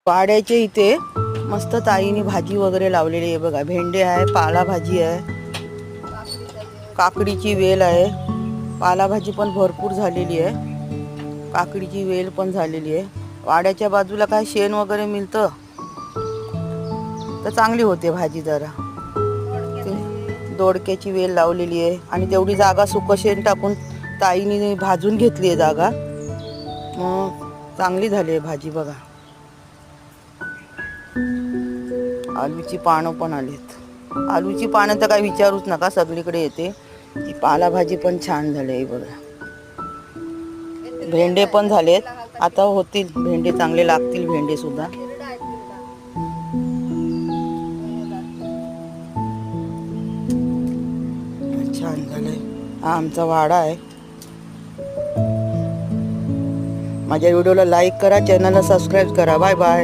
वाड्याच्या इथे मस्त ताईने भाजी वगैरे लावलेली आहे बघा. भेंडे आहे, पालाभाजी आहे, काकडीची वेल आहे. पालाभाजी पण भरपूर झालेली आहे, काकडीची वेल पण झालेली आहे. वाड्याच्या बाजूला काय शेण वगैरे मिळतं तर चांगली होते भाजी. जरा दोडक्याची वेल लावलेली आहे आणि तेवढी जागा सुकं शेण टाकून ताईने भाजून घेतली आहे जागा. मग चांगली झाली आहे भाजी बघा. आलूची पानं पण आलीत. आलूची पानं तर काय विचारूच नका, सगळीकडे येते. ती पालाभाजी पण छान झाली बघा. भेंडे पण झालेत, आता होतील भेंडे, चांगले लागतील भेंडे सुद्धा. छान झालंय. हा आमचा वाडा आहे. माझ्या व्हिडिओला लाईक करा, चॅनलला सबस्क्राईब करा. Bye bye.